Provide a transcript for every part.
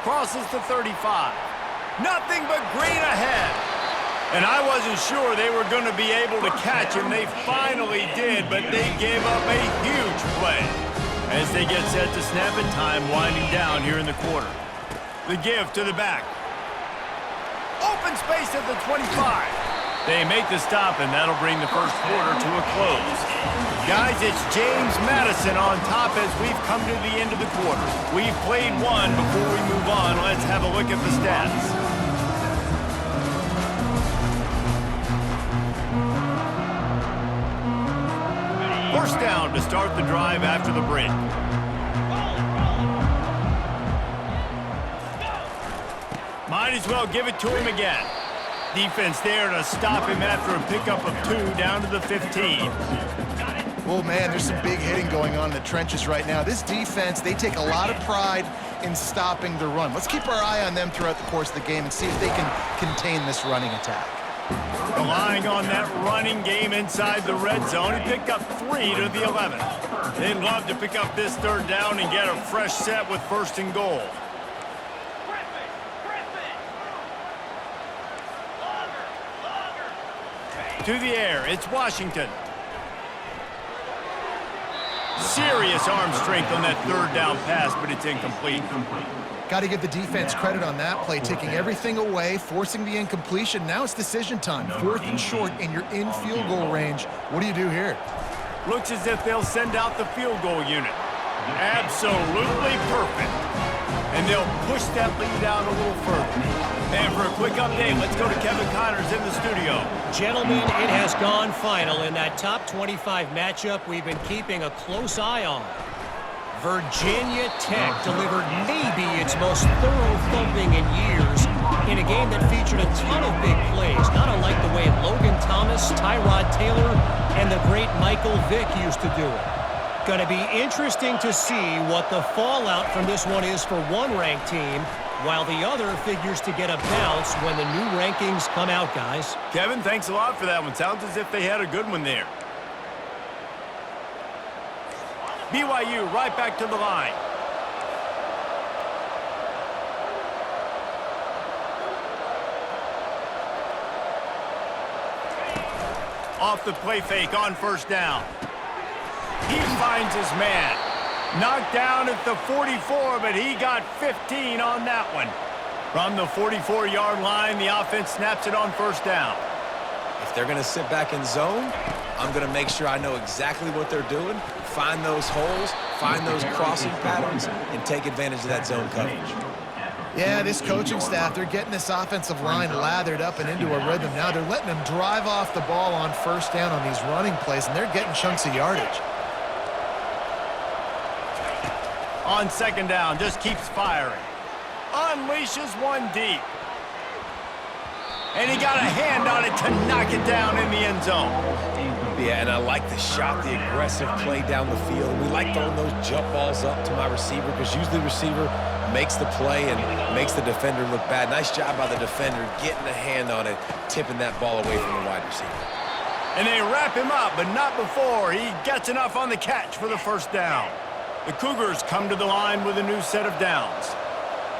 Crosses the 35. Nothing but green ahead. And I wasn't sure they were going to be able to catch him. They finally did, but they gave up a huge play. As they get set to snap it, time winding down here in the quarter. The give to the back. Open space at the 25. They make the stop, and that'll bring the first quarter to a close. Guys, it's James Madison on top as we've come to the end of the quarter. We've played one. Before we move on, let's have a look at the stats. First down to start the drive after the break. Might as well give it to him again. Defense there to stop him after a pickup of 2 down to the 15. Oh, man, there's some big hitting going on in the trenches right now. This defense, they take a lot of pride in stopping the run. Let's keep our eye on them throughout the course of the game and see if they can contain this running attack. Relying on that running game inside the red zone. He picked up 3 to the 11. They'd love to pick up this third down and get a fresh set with first and goal. To the air, it's Washington. Serious arm strength on that third down pass, but it's incomplete. Got to give the defense credit on that play, taking everything away, forcing the incompletion. Now it's decision time. 4th and short, and you're in field goal range. What do you do here? Looks as if they'll send out the field goal unit. Absolutely perfect. And they'll push that lead out a little further. And for a quick update, let's go to Kevin Connors in the studio. Gentlemen, it has gone final in that top 25 matchup we've been keeping a close eye on. Virginia Tech delivered maybe its most thorough thumping in years in a game that featured a ton of big plays, not unlike the way Logan Thomas, Tyrod Taylor, and the great Michael Vick used to do it. Going to be interesting to see what the fallout from this one is for one ranked team, while the other figures to get a bounce when the new rankings come out, guys. Kevin, thanks a lot for that one. Sounds as if they had a good one there. BYU right back to the line. Off the play fake on first down. He finds his man. Knocked down at the 44, but he got 15 on that one. From the 44-yard line, the offense snaps it on first down. If they're going to sit back in zone, I'm going to make sure I know exactly what they're doing, find those holes, find those crossing patterns, and take advantage of that zone coverage. Yeah, this coaching staff, they're getting this offensive line lathered up and into a rhythm. Now they're letting them drive off the ball on first down on these running plays, and they're getting chunks of yardage. On second down, just keeps firing. Unleashes one deep. And he got a hand on it to knock it down in the end zone. Yeah, and I like the shot, the aggressive play down the field. We like throwing those jump balls up to my receiver because usually the receiver makes the play and makes the defender look bad. Nice job by the defender getting a hand on it, tipping that ball away from the wide receiver. And they wrap him up, but not before he gets enough on the catch for the first down. The Cougars come to the line with a new set of downs.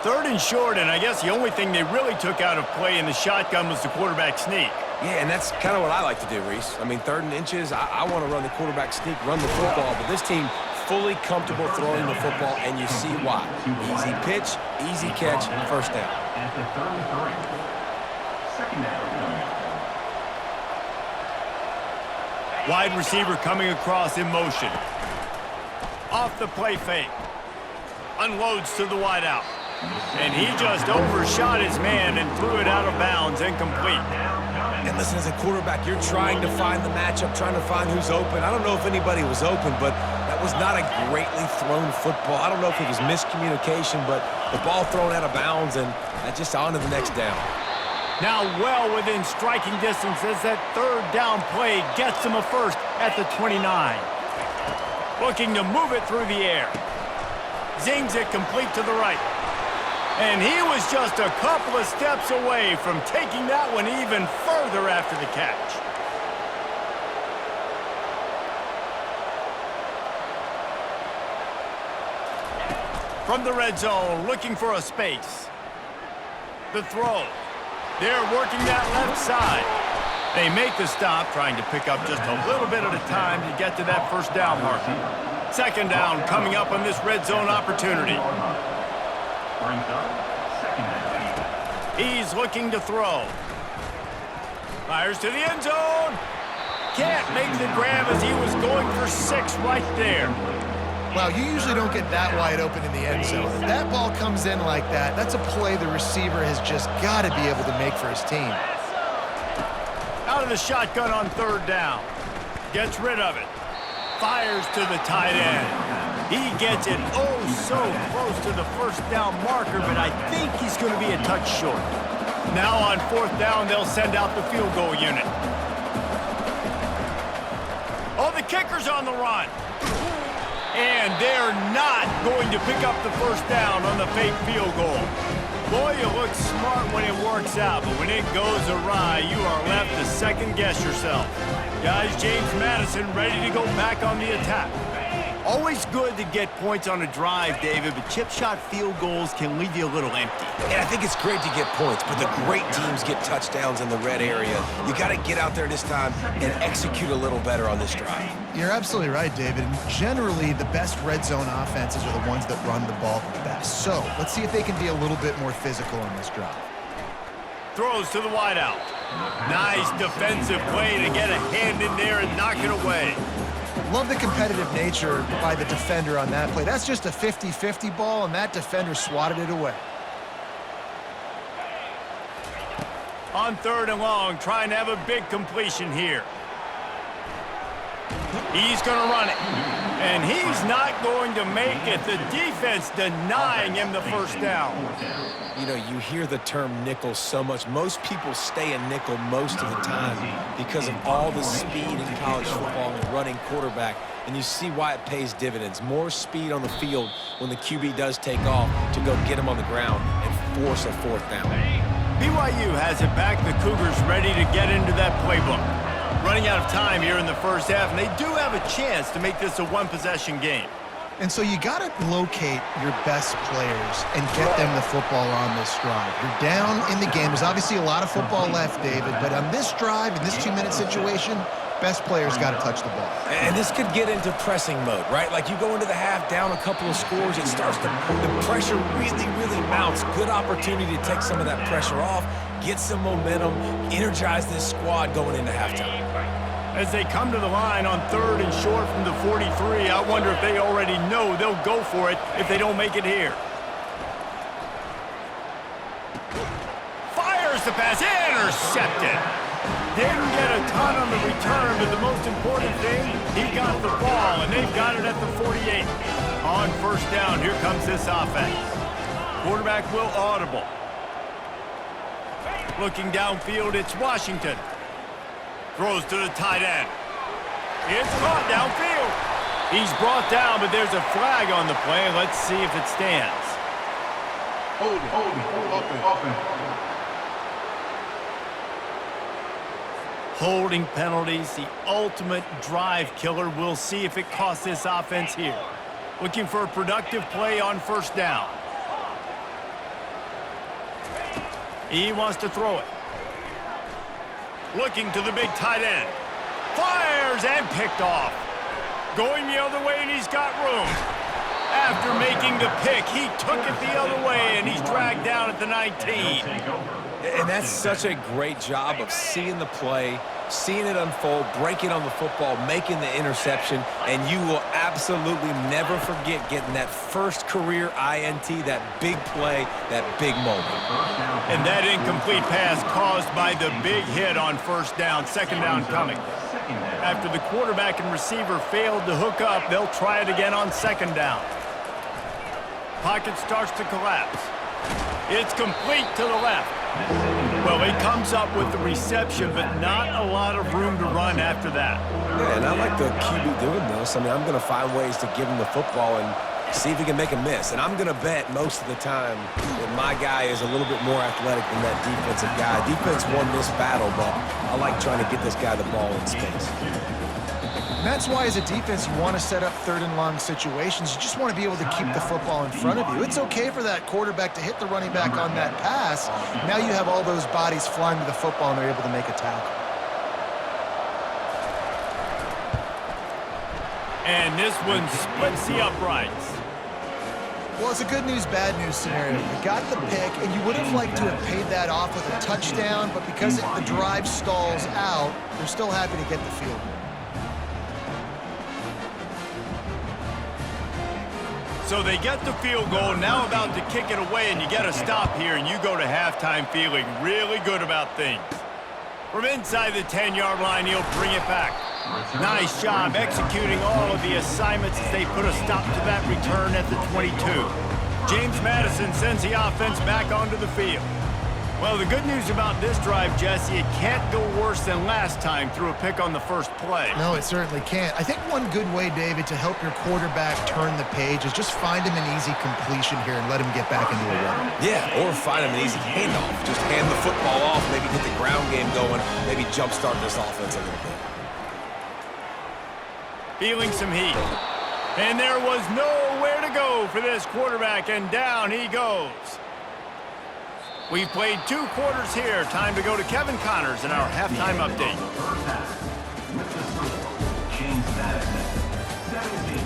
3rd and short, and I guess the only thing they really took out of play in the shotgun was the quarterback sneak. Yeah, and that's kind of what I like to do, Reese. I mean, 3rd and inches, I want to run the quarterback sneak, run the football, but this team fully comfortable throwing the football, and you see why. Easy pitch, easy catch, first down. At the 33. Second down. Wide receiver coming across in motion. Off the play fake. Unloads to the wideout. And he just overshot his man and threw it out of bounds, incomplete. And listen, as a quarterback, you're trying to find the matchup, trying to find who's open. I don't know if anybody was open, but that was not a greatly thrown football. I don't know if it was miscommunication, but the ball thrown out of bounds, and just on to the next down. Now well within striking distance as that third down play gets him a first at the 29. Looking to move it through the air. Zings it complete to the right. And he was just a couple of steps away from taking that one even further after the catch. From the red zone, looking for a space. The throw. They're working that left side. They make the stop, trying to pick up just a little bit at a time to get to that first down marker. Second down coming up on this red zone opportunity. Brings up second down. He's looking to throw. Fires to the end zone. Can't make the grab as he was going for 6 right there. Wow, you usually don't get that wide open in the end zone. If that ball comes in like that, that's a play the receiver has just got to be able to make for his team. Out of the shotgun on third down. Gets rid of it. Fires to the tight end. He gets it oh so close to the first down marker, but I think he's going to be a touch short. Now on fourth down, they'll send out the field goal unit. Oh, the kicker's on the run. And they're not going to pick up the first down on the fake field goal. Boy, you look smart when it works out, but when it goes awry, you are left to second-guess yourself. Guys, James Madison ready to go back on the attack. Always good to get points on a drive, David, but chip shot field goals can leave you a little empty. And I think it's great to get points, but the great teams get touchdowns in the red area. You got to get out there this time and execute a little better on this drive. You're absolutely right, David. And generally, the best red zone offenses are the ones that run the ball the best. So let's see if they can be a little bit more physical on this drive. Throws to the wideout. Nice defensive play to get a hand in there and knock it away. Love the competitive nature by the defender on that play. That's just a 50-50 ball, and that defender swatted it away. On third and long, trying to have a big completion here. He's going to run it. And he's not going to make it. The defense denying him the first down. You know, you hear the term nickel so much. Most people stay a nickel most of the time because of all the speed in college football and running quarterback. And you see why it pays dividends. More speed on the field when the QB does take off to go get him on the ground and force a fourth down. BYU has it back. The Cougars ready to get into that playbook. Running out of time here in the first half, and they do have a chance to make this a one-possession game. And so you got to locate your best players and get them the football on this drive. You're down in the game. There's obviously a lot of football left, David, but on this drive, in this 2-minute situation, best players got to touch the ball. And this could get into pressing mode, right? Like you go into the half down a couple of scores, it starts to, the pressure really, really mounts. Good opportunity to take some of that pressure off, get some momentum, energize this squad going into halftime. As they come to the line on third and short from the 43, I wonder if they already know they'll go for it if they don't make it here. Fires the pass, intercepted. Didn't get a ton on the return, but the most important thing, he got the ball, and they've got it at the 48. On first down, here comes this offense. Quarterback will audible. Looking downfield, it's Washington. Throws to the tight end. It's caught downfield. He's brought down, but there's a flag on the play. Let's see if it stands. Hold it. Holding penalties, the ultimate drive killer. We'll see if it costs this offense here. Looking for a productive play on first down. He wants to throw it. Looking to the big tight end. Fires and picked off. Going the other way, and he's got room. After making the pick, he took it the other way, and he's dragged down at the 19. And that's such a great job of seeing the play, seeing it unfold, breaking on the football, making the interception, and you will absolutely never forget getting that first career INT, that big play, that big moment. And that incomplete pass caused by the big hit on first down, second down coming. After the quarterback and receiver failed to hook up, they'll try it again on second down. Pocket starts to collapse. It's complete to the left. Well, he comes up with the reception, but not a lot of room to run after that. Yeah, and I like the QB doing this. I mean, I'm going to find ways to give him the football and see if he can make a miss. And I'm going to bet most of the time that my guy is a little bit more athletic than that defensive guy. Defense won this battle, but I like trying to get this guy the ball in space. And that's why as a defense you want to set up third and long situations. You just want to be able to keep the football in front of you. It's okay for that quarterback to hit the running back on that pass. Now you have all those bodies flying to the football and they're able to make a tackle. And this one splits the uprights. Well, it's a good news, bad news scenario. You got the pick, and you would have liked to have paid that off with a touchdown, but because the drive stalls out, they're still happy to get the field goal. So they get the field goal, now about to kick it away, and you get a stop here, and you go to halftime feeling really good about things. From inside the 10-yard line, he'll bring it back. Nice job executing all of the assignments as they put a stop to that return at the 22. James Madison sends the offense back onto the field. Well, the good news about this drive, Jesse, it can't go worse than last time through a pick on the first play. No, it certainly can't. I think one good way, David, to help your quarterback turn the page is just find him an easy completion here and let him get back into a run. Yeah, or find him an easy handoff. Just hand the football off, maybe get the ground game going, maybe jumpstart this offense a little bit. Feeling some heat. And there was nowhere to go for this quarterback, and down he goes. We've played 2 quarters here. Time to go to Kevin Connors in our halftime update.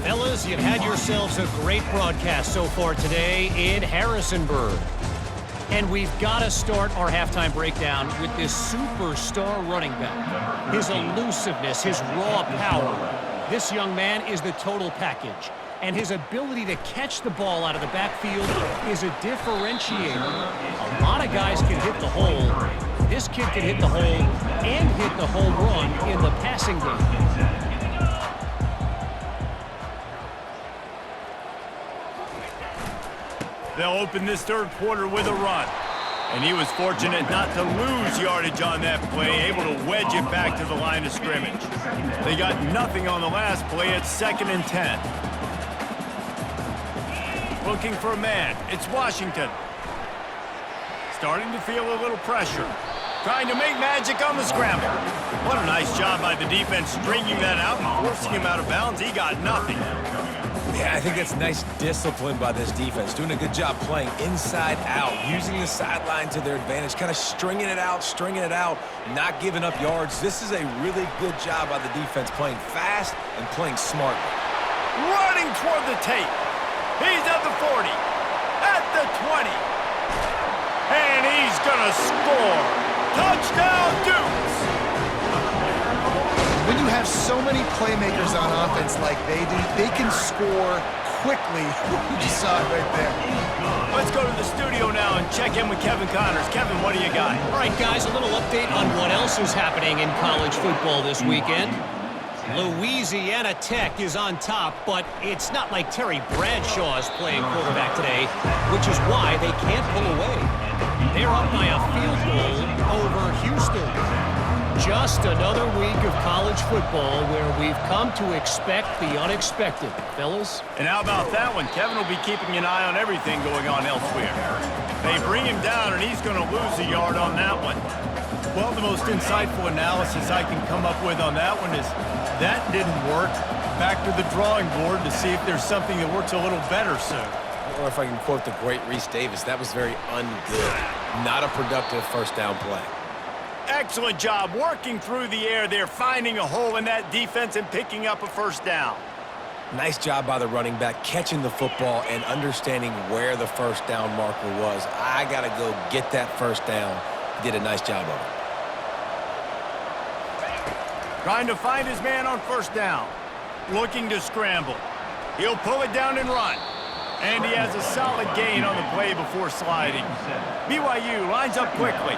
Fellas, you've had yourselves a great broadcast so far today in Harrisonburg. And we've got to start our halftime breakdown with this superstar running back. His elusiveness, his raw power. This young man is the total package. And his ability to catch the ball out of the backfield is a differentiator. A lot of guys can hit the hole. This kid can hit the hole and hit the home run in the passing game. They'll open this third quarter with a run. And he was fortunate not to lose yardage on that play, able to wedge it back to the line of scrimmage. They got nothing on the last play. It's 2nd and 10. Looking for a man. It's Washington. Starting to feel a little pressure. Trying to make magic on the scramble. What a nice job by the defense stringing that out and forcing him out of bounds. He got nothing. Yeah, I think that's nice discipline by this defense. Doing a good job playing inside out, using the sideline to their advantage, kind of stringing it out, not giving up yards. This is a really good job by the defense, playing fast and playing smart. Running toward the tape. He's at the 40, at the 20, and he's gonna score. Touchdown, Dukes! When you have so many playmakers on offense like they do, they can score quickly. You just saw it right there. Let's go to the studio now and check in with Kevin Connors. Kevin, what do you got? All right, guys, a little update on what else is happening in college football this weekend. Louisiana Tech is on top, but it's not like Terry Bradshaw is playing quarterback today, which is why they can't pull away. They're up by a field goal over Houston. Just another week of college football where we've come to expect the unexpected, fellas. And how about that one? Kevin will be keeping an eye on everything going on elsewhere. They bring him down, and he's going to lose a yard on that one. Well, the most insightful analysis I can come up with on that one is that didn't work. Back to the drawing board to see if there's something that works a little better soon. Or if I can quote the great Reese Davis, that was very ungood. Not a productive first down play. Excellent job working through the air there, finding a hole in that defense and picking up a first down. Nice job by the running back, catching the football and understanding where the first down marker was. I got to go get that first down. He did a nice job of it. Trying to find his man on first down. Looking to scramble. He'll pull it down and run. And he has a solid gain on the play before sliding. BYU lines up quickly.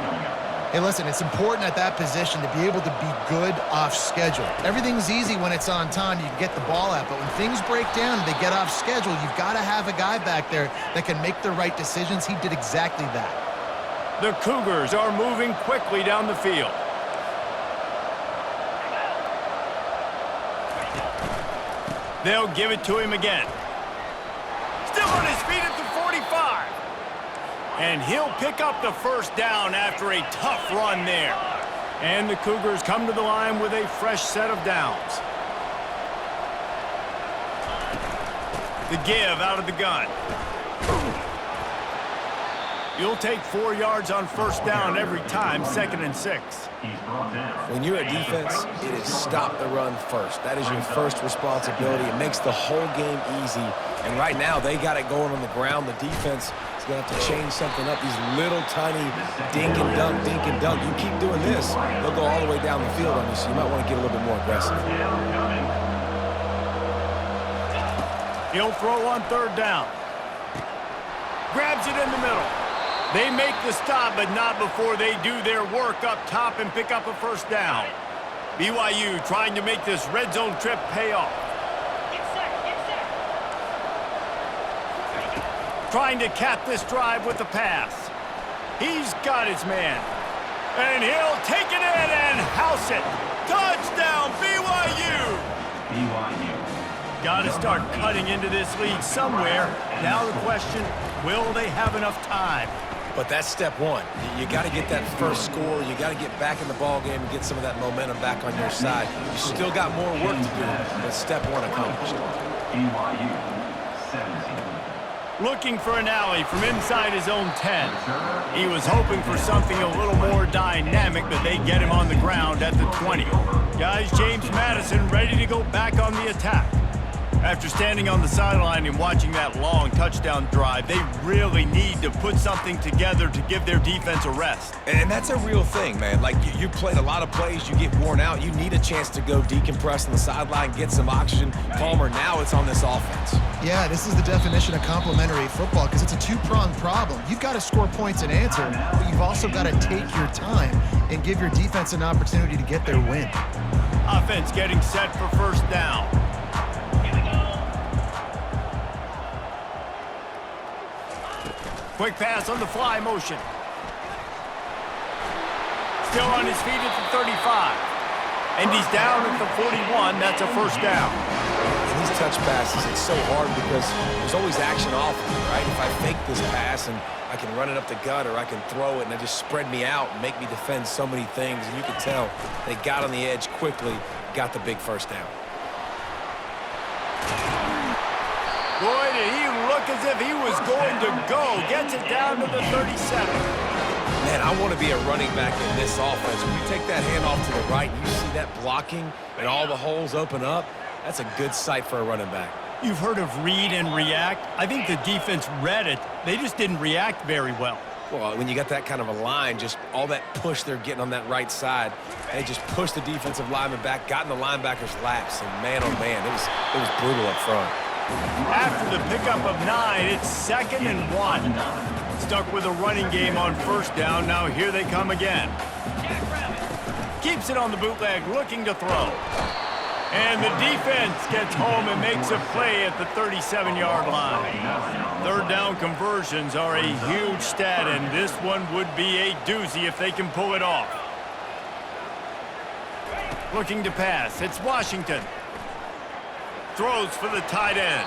Hey, listen, it's important at that position to be able to be good off schedule. Everything's easy when it's on time. You can get the ball out. But when things break down and they get off schedule, you've got to have a guy back there that can make the right decisions. He did exactly that. The Cougars are moving quickly down the field. They'll give it to him again. Still on his feet at the 45. And he'll pick up the first down after a tough run there. And the Cougars come to the line with a fresh set of downs. The give out of the gun. You'll take 4 yards on first down every time, 2nd and 6. When you're a defense, it is stop the run first. That is your first responsibility. It makes the whole game easy. And right now, they got it going on the ground. The defense is going to have to change something up. These little tiny dink and dunk, dink and dunk. You keep doing this, they'll go all the way down the field on you, so you might want to get a little bit more aggressive. He'll throw on 3rd down. Grabs it in the middle. They make the stop, but not before they do their work up top and pick up a first down. BYU trying to make this red zone trip pay off. Trying to cap this drive with the pass. He's got his man. And he'll take it in and house it. Touchdown, BYU! BYU. Got to start cutting into this lead somewhere. Now the question, will they have enough time? But that's step one. You got to get that first score. You got to get back in the ball game and get some of that momentum back on your side. You still got more work to do, but step one accomplished. BYU 17. Looking for an alley from inside his own 10. He was hoping for something a little more dynamic, but they get him on the ground at the 20. Guys, James Madison ready to go back on the attack. After standing on the sideline and watching that long touchdown drive, they really need to put something together to give their defense a rest. And that's a real thing, man. Like, you played a lot of plays, you get worn out, you need a chance to go decompress on the sideline, get some oxygen. Palmer, now it's on this offense. Yeah, this is the definition of complementary football because it's a two-pronged problem. You've got to score points and answer, but you've also got to take your time and give your defense an opportunity to get their win. Offense getting set for first down. Quick pass on the fly motion. Still on his feet at the 35. And he's down at the 41. That's a first down. And these touch passes, it's so hard because there's always action off of it, right? If I fake this pass and I can run it up the gut or I can throw it and they just spread me out and make me defend so many things. And you can tell they got on the edge quickly, got the big first down. Boy, did he look as if he was going to go. Gets it down to the 37. Man, I want to be a running back in this offense. When you take that handoff to the right, you see that blocking and all the holes open up. That's a good sight for a running back. You've heard of read and react. I think the defense read it. They just didn't react very well. Well, when you got that kind of a line, just all that push they're getting on that right side, they just pushed the defensive lineman back, got in the linebacker's laps, and man, oh man, it was brutal up front. After the pickup of 9, it's 2nd and 1. Stuck with a running game on first down. Now here they come again. Keeps it on the bootleg, looking to throw. And the defense gets home and makes a play at the 37-yard line. 3rd down conversions are a huge stat, and this one would be a doozy if they can pull it off. Looking to pass. It's Washington. Throws for the tight end.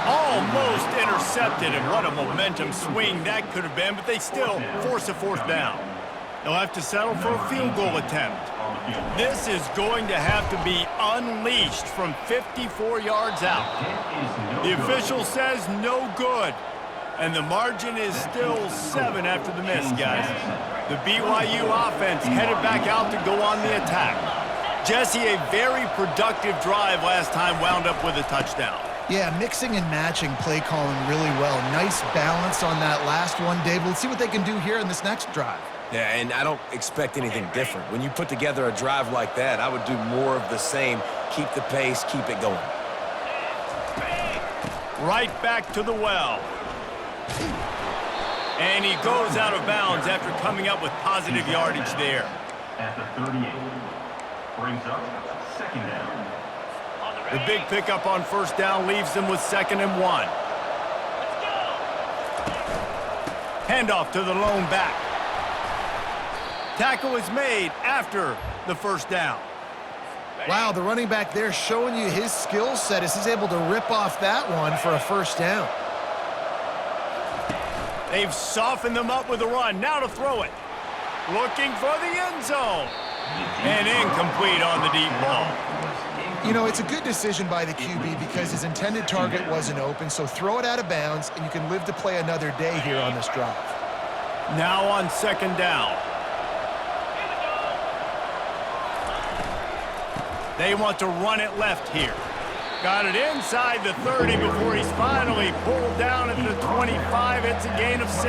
Almost intercepted, and what a momentum swing that could have been, but they still force a 4th down. They'll have to settle for a field goal attempt. This is going to have to be unleashed from 54 yards out. The official says no good, and the margin is still 7 after the miss, guys. The BYU offense headed back out to go on the attack. Jesse, a very productive drive last time wound up with a touchdown. Yeah, mixing and matching play calling really well. Nice balance on that last one, Dave. Let's see what they can do here in this next drive. Yeah, and I don't expect anything different. When you put together a drive like that, I would do more of the same. Keep the pace, keep it going. Right back to the well. And he goes out of bounds after coming up with positive yardage there. At the 38. Brings up 2nd down. The big pickup on first down leaves them with 2nd and 1. Handoff to the lone back. Tackle is made after the first down. Wow, the running back there showing you his skill set as he's able to rip off that one for a first down. They've softened them up with a run. Now to throw it. Looking for the end zone. And incomplete on the deep ball. You know, it's a good decision by the QB because his intended target wasn't open, so throw it out of bounds, and you can live to play another day here on this drive. Now on second down. They want to run it left here. Got it inside the 30 before he's finally pulled down at the 25. It's a gain of 6.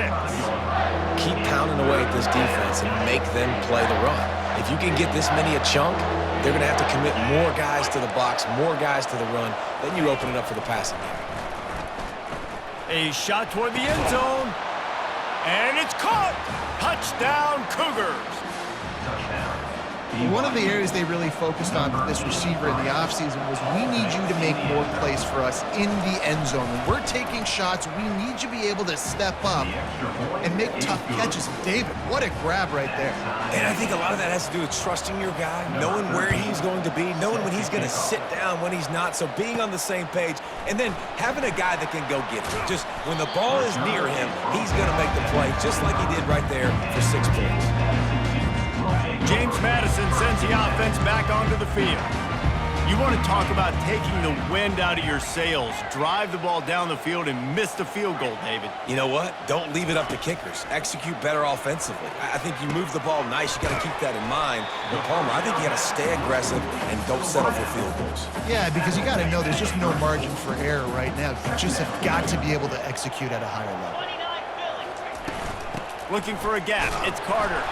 Keep pounding away at this defense and make them play the run. If you can get this many a chunk, they're going to have to commit more guys to the box, more guys to the run. Then you open it up for the passing game. A shot toward the end zone. And it's caught. Touchdown, Cougars. One of the areas they really focused on with this receiver in the offseason was we need you to make more plays for us in the end zone. When we're taking shots, we need you to be able to step up and make tough catches. David, what a grab right there. And I think a lot of that has to do with trusting your guy, knowing where he's going to be, knowing when he's going to sit down, when he's not, so being on the same page, and then having a guy that can go get it. Just when the ball is near him, he's going to make the play, just like he did right there for 6 points. James Madison sends the offense back onto the field. You want to talk about taking the wind out of your sails. Drive the ball down the field and miss the field goal, David. You know what? Don't leave it up to kickers. Execute better offensively. I think you move the ball nice. You got to keep that in mind. But Palmer, I think you got to stay aggressive and don't settle for field goals. Yeah, because you got to know there's just no margin for error right now. You just have got to be able to execute at a higher level. Looking for a gap. It's Carter.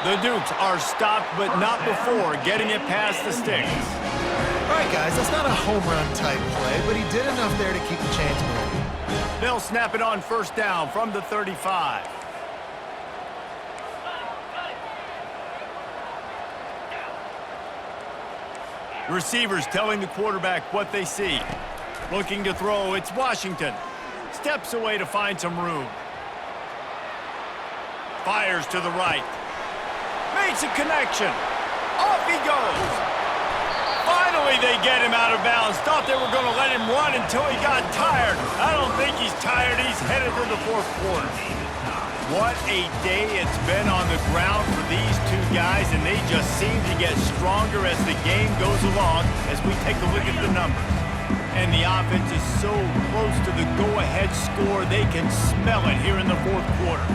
The Dukes are stopped, but not before getting it past the sticks. All right, guys, that's not a home run type play, but he did enough there to keep the chains moving. They'll snap it on first down from the 35. Receivers telling the quarterback what they see. Looking to throw, it's Washington. Steps away to find some room. Fires to the right. Makes a connection. Off he goes. Finally, they get him out of bounds. Thought they were going to let him run until he got tired. I don't think he's tired. He's headed to the fourth quarter. What a day it's been on the ground for these two guys, and they just seem to get stronger as the game goes along as we take a look at the numbers. And the offense is so close to the go-ahead score, they can smell it here in the fourth quarter.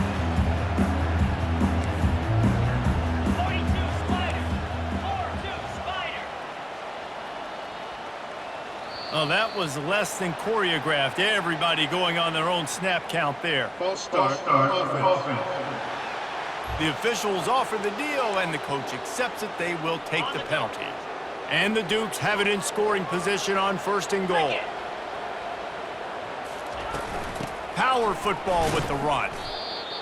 Oh, that was less than choreographed. Everybody going on their own snap count there. False start. Offense. The officials offer the deal, and the coach accepts it. They will take the penalty. And the Dukes have it in scoring position on first and goal. Power football with the run.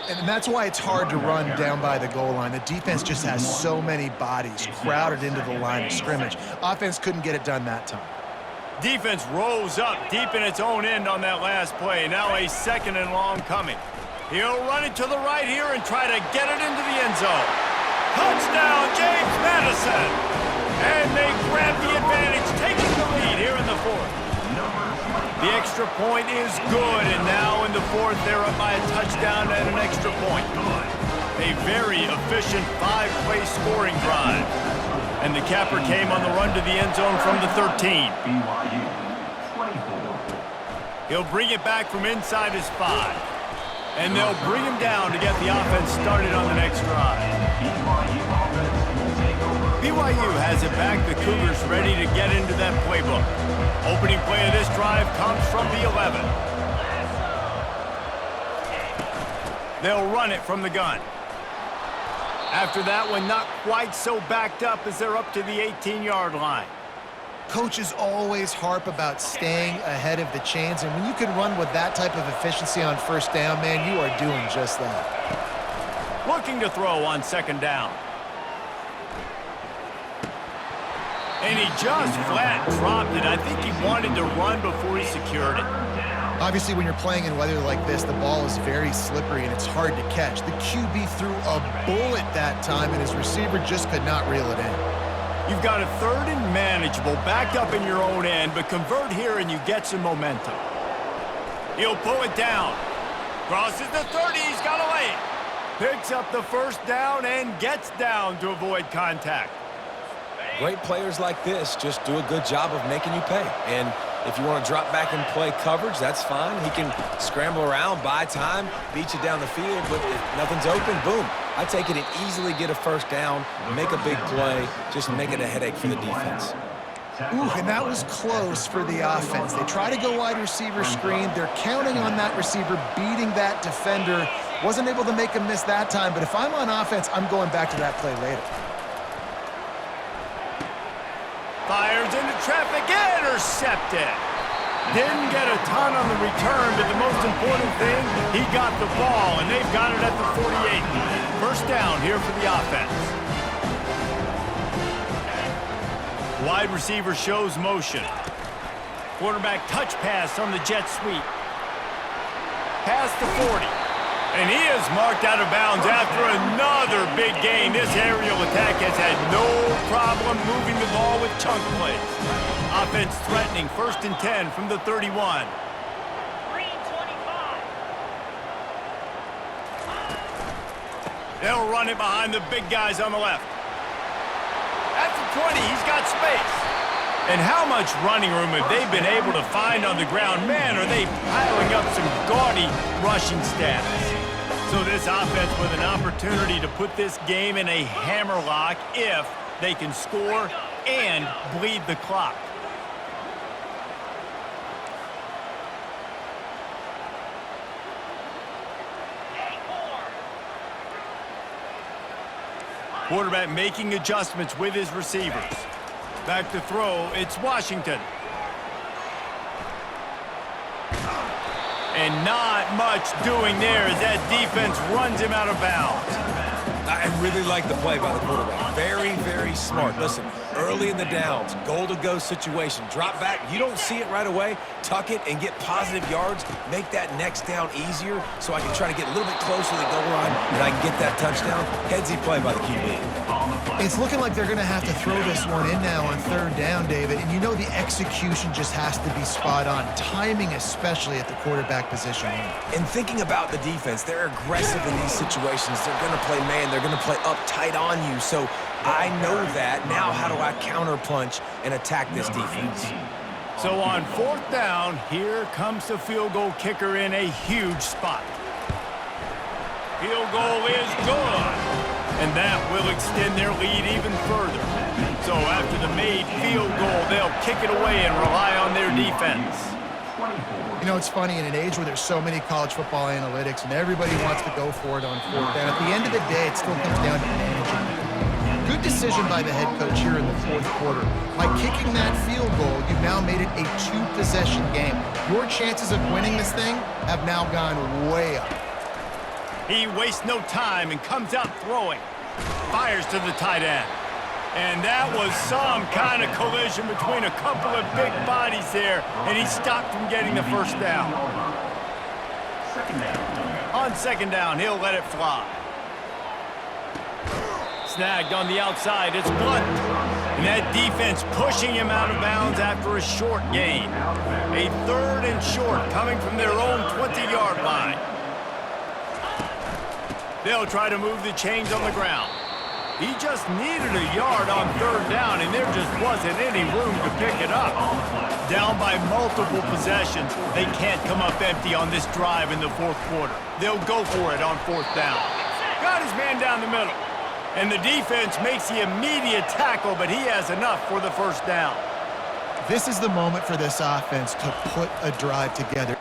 And that's why it's hard to run down by the goal line. The defense just has so many bodies crowded into the line of scrimmage. Offense couldn't get it done that time. Defense rose up deep in its own end on that last play. Now a second and long coming. He'll run it to the right here and try to get it into the end zone. Touchdown, James Madison! And they grab the advantage, taking the lead here in the fourth. The extra point is good, and now in the fourth, they're up by a touchdown and an extra point. A very efficient 5-play scoring drive. And the capper came on the run to the end zone from the 13. BYU 24. He'll bring it back from inside his 5. And they'll bring him down to get the offense started on the next drive. BYU has it back. The Cougars ready to get into that playbook. Opening play of this drive comes from the 11. They'll run it from the gun. After that one, not quite so backed up as they're up to the 18-yard line. Coaches always harp about staying ahead of the chains, and when you can run with that type of efficiency on first down, man, you are doing just that. Looking to throw on second down. And he just flat dropped it. I think he wanted to run before he secured it. Obviously, when you're playing in weather like this, the ball is very slippery and it's hard to catch. The QB threw a bullet that time, and his receiver just could not reel it in. You've got a third and manageable, backed up in your own end, but convert here and you get some momentum. He'll pull it down. Crosses the 30, he's got to lay it. Picks up the first down and gets down to avoid contact. Great players like this just do a good job of making you pay. And if you want to drop back and play coverage, that's fine. He can scramble around, buy time, beat you down the field, but if nothing's open, boom. I take it and easily get a first down, make a big play, just make it a headache for the defense. Ooh, and that was close for the offense. They try to go wide receiver screen. They're counting on that receiver beating that defender. Wasn't able to make a miss that time, but if I'm on offense, I'm going back to that play later. Fires into traffic, intercepted. Didn't get a ton on the return, but the most important thing, he got the ball, and they've got it at the 48. First down here for the offense. Wide receiver shows motion. Quarterback touch pass on the jet sweep. Past the 40. And he is marked out of bounds after another big gain. This aerial attack has had no problem moving the ball with chunk plays. Offense threatening, 1st and 10 from the 31. They'll run it behind the big guys on the left. At the 20, he's got space. And how much running room have they been able to find on the ground? Man, are they piling up some gaudy rushing stats. So this offense with an opportunity to put this game in a hammerlock if they can score and bleed the clock. Quarterback making adjustments with his receivers. Back to throw, it's Washington. And not much doing there as that defense runs him out of bounds. I really like the play by the quarterback. Very, very smart. Listen, early in the downs, goal-to-go situation. Drop back. You don't see it right away. Tuck it and get positive yards. Make that next down easier so I can try to get a little bit closer to the goal line and I can get that touchdown. Headsy play by the QB. It's looking like they're going to have to throw this one in now on 3rd down, David. And you know the execution just has to be spot on. Timing especially at the quarterback position. And thinking about the defense, they're aggressive in these situations. They're going to play man. They're going to play up tight on you. So I know that. Now how do I counterpunch and attack this defense? So on 4th down, here comes the field goal kicker in a huge spot. Field goal is good. And that will extend their lead even further. So after the made field goal, they'll kick it away and rely on their defense. You know, it's funny, in an age where there's so many college football analytics and everybody wants to go for it on 4th down, at the end of the day, it still comes down to managing. Good decision by the head coach here in the 4th quarter. By kicking that field goal, you've now made it a 2-possession game. Your chances of winning this thing have now gone way up. He wastes no time and comes out throwing. Fires to the tight end. And that was some kind of collision between a couple of big bodies there, and he stopped from getting the first down. On 2nd down, he'll let it fly. Snagged on the outside, it's Blunt. And that defense pushing him out of bounds after a short gain. A 3rd and short coming from their own 20-yard line. They'll try to move the chains on the ground. He just needed a yard on 3rd down, and there just wasn't any room to pick it up. Down by multiple possessions, they can't come up empty on this drive in the 4th quarter. They'll go for it on 4th down. Got his man down the middle. And the defense makes the immediate tackle, but he has enough for the first down. This is the moment for this offense to put a drive together.